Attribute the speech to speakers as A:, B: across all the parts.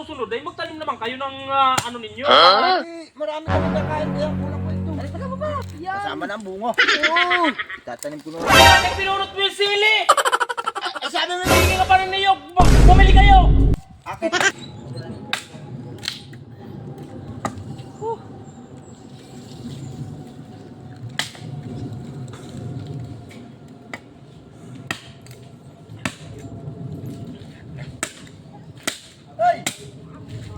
A: susunod ay magtanim naman kayo ng ano ninyo.
B: Marami kami kakain kaya kulang ko ito.
C: Tara mo ba? Yan.
B: Kasama na ang bungo. Oo. Tatanim ko na.
A: Bakit pinunot mo yung sili?
B: Sabi mo
A: Hindi ka pa rin niyo. Bumili kayo.
B: Akit. Hey!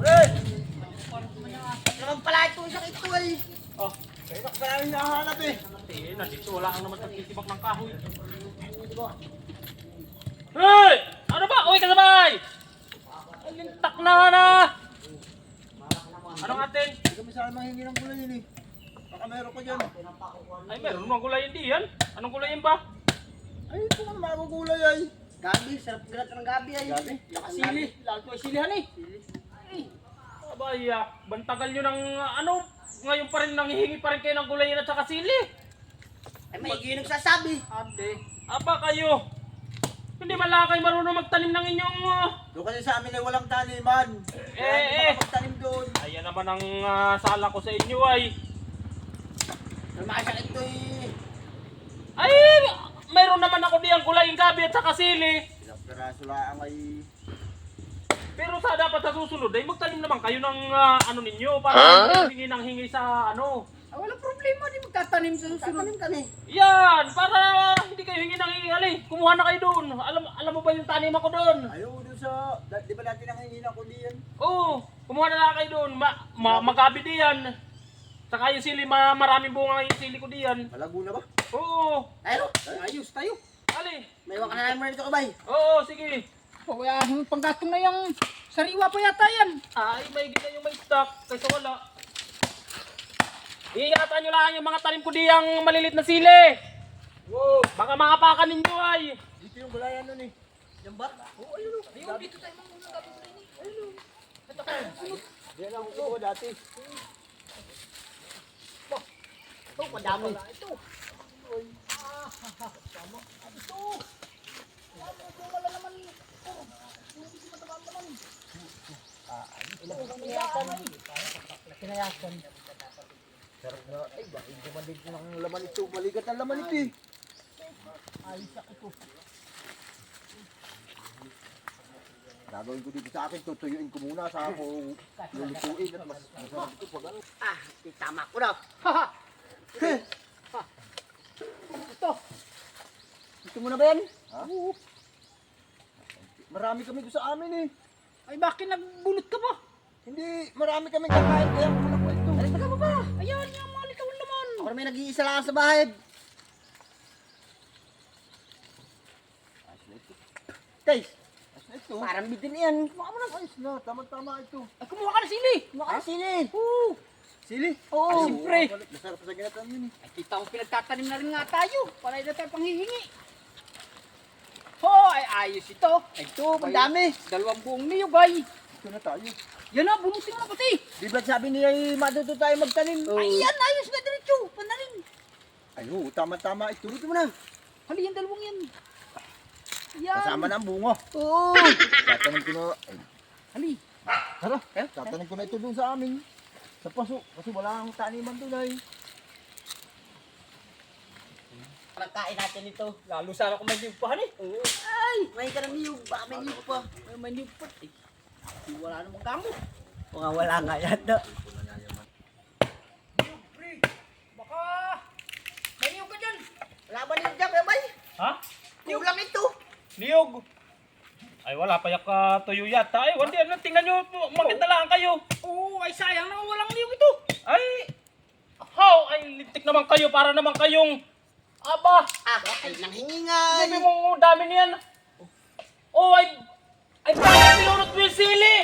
B: Hey! Naman pala ito isang ito ay.
A: Oh,
B: Kaya pa namin nakahanap eh.
A: nandito wala kang naman pagtitibak ng kahoy. Hey! Ano ba? Uy, kasabay! Ay, lintak na! Anong atin?
B: Hindi kami sana manghingi ng gulay yun eh. Baka meron ko dyan.
A: Ay, meron mga gulayin di yan. Anong gulayin ba?
B: Ay, ito naman mga gulay ay.
C: Gabi, sarap galat ng gabi ay.
B: Gabi?
A: Nakasili. Lalo ko ay silihan eh. Ay, abay, bantagal nyo ng ano. Ngayon pa rin nanghihingi pa rin kayo ng gulayin at saka sili.
C: Ay, may nagsasabi.
A: Ate, aba kayo. Hindi man lang kayo marunong magtanim ng inyong...
B: Doon kasi sa amin ay walang taniman. Kaya hindi makapagtanim doon.
A: Ayan naman ang sala ko sa inyo ay.
B: Lumakasang ito eh.
A: Ay, mayroon naman ako diyang gulayin gabi at saka sili.
B: Ilang peraso lang ay...
A: Pero sa dapat sa susunod ay magtanim naman kayo ng ano ninyo para hindi hingi ng hingi sa ano.
C: Ah, wala problema, di magtatanim sa susunod. Tatanim kami.
A: Yan, para hindi kayo hingi ng hingi. Alay, kumuha na kayo doon. Alam mo ba yung tanim ako doon?
B: Ayaw doon sa... Di ba natin ang hingin ako diyan?
A: Oo, kumuha na lang kayo doon. Magabi diyan. Saka yung sili, maraming bunga yung sili ko diyan.
B: Malago na ba?
A: Oo,
C: Tayo, ayos tayo.
A: ali.
C: May waka na namin ito kabay.
A: Oo, sige.
C: O kaya panggatong na yung sariwa pa yata yan.
A: Ay, may gina yung may stock. Kaysa wala. Iingatan nyo lang yung mga tanim ko diyang malilit na sili.
B: Wow!
A: Baka makapakan ninyo ay.
B: Dito yung gulayan nun eh.
C: Yan ba? Oo, ayun o. Ayun, dito tayo mga gabi ko rin. Ayun o. Ito ka.
B: Diyan ako ko dati.
C: Ito, madami. Ito. Pinayasan.
B: Sarap na. Ay, dahil dumalig ng laman ito. Maligat ang laman ito eh.
C: Ayos ako.
B: Gagawin ko dito sa akin, tutuyuin ko muna sa ako lulutuin at mas masarap ito pag ano.
C: Ah, tama ko na. Haha. Ito. Gusto mo na ba yan?
B: Ha? Marami kami doon sa amin eh.
C: Ay, bakit nagbunot ka ba?
B: Hindi, marami kami kakain kaya kulang ko ito.
C: Ay, taga mo ba? Ayan, yung mga litawan naman. Ako naman nag-iisa lang sa bahay. Guys,
B: Ito.
C: parang bitin yan. Kumuha mo na.
B: Ayos na, tama-tama ito.
C: Ay, kumuha ka na sili. Kumuha ka na sili. Oo.
B: Sili?
C: Oo, siyempre.
B: Masarap sa ginatan yun eh.
C: Ay, kita ko pinagtatanim na rin nga tayo. Para na tayo panghihingi. Oh, ay ayos ito. Ay, ito, madami. Dalawang buong niyog ay.
B: Ito na tayo.
C: Yan na, bunutin mo na pati.
B: Di ba't sabi niya matuto tayo magtanim?
C: Ay, yan, ayos na diretso. Panarin.
B: Ay, oo, tama-tama ito.
C: Ito mo na. Hali, yan dalawang yan. Yan.
B: Kasama na ang bungo.
C: Oo.
B: Tatanim ko na. Ay,
C: Hali.
B: tara, tatanim ko na ito doon sa amin. Sa paso. Kasi wala akong taniman doon ay.
C: Pagkain natin ito.
A: Lalo sana kung may limpahan eh.
C: Oo. Ay, may ka ng niyog. Baka may niyog pa. May niyog pa. Eh, wala namang gamot. Mga wala nga yan. Niyog, pre. Baka may niyog ka dyan. Wala ba niyog dyan, bay?
A: Ha?
C: Niyog lang ito.
A: Niyog. Ay, wala pa yak tuyo yata. Ay, hindi. Ano, tingnan nyo. Maganda lang kayo.
C: Oo, ay sayang na walang niyog ito.
A: Ay, how? Ay, lintik naman kayo para naman kayong... Aba,
C: Ah, ay nanghingingan.
A: sabi mo dami niyan. Oh, ay, bakit pinunot mo yung sili?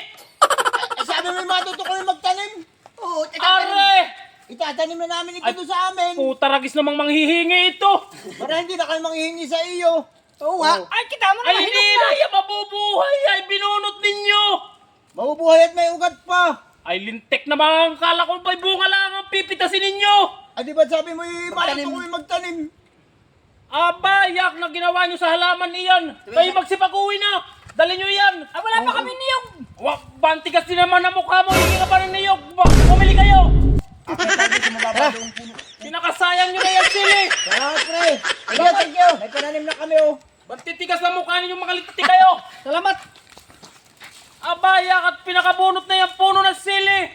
B: Ay, sabi mo matuto ko yung magtanim.
C: Oo,
A: Are!
B: Itatanim na namin ito
A: Ay,
B: doon sa amin.
A: Putaragis namang manghihingi ito.
B: Para hindi na kayo manghihingi sa iyo.
C: Oo nga. Ay, kita mo na.
A: Ay, hindi na yan mabubuhay. Ay, binunot ninyo.
B: Mabubuhay at may ugat pa.
A: Ay, lintik naman. Kala ko ba'y bunga lang ang pipitasin ninyo.
B: Ay, di ba't sabi mo
C: Magtanim.
B: matuto ko yung magtanim?
A: Aba, yak na ginawa nyo sa halaman iyan. Kayo magsipag-uwi na. Dali nyo yan!
C: Ah, wala pa kami niyog!
A: Bantigas din naman ang mukha mo, hindi ka pa rin niyog! Bumili kayo! Pinakasayang nyo na yan, sili!
B: Salamat, pre. Thank you. May pananim na kami, oh.
A: Bantitigas ang mukha ninyo, makaliti kayo!
C: Salamat!
A: Abaya at pinakabunot na yung puno ng sili!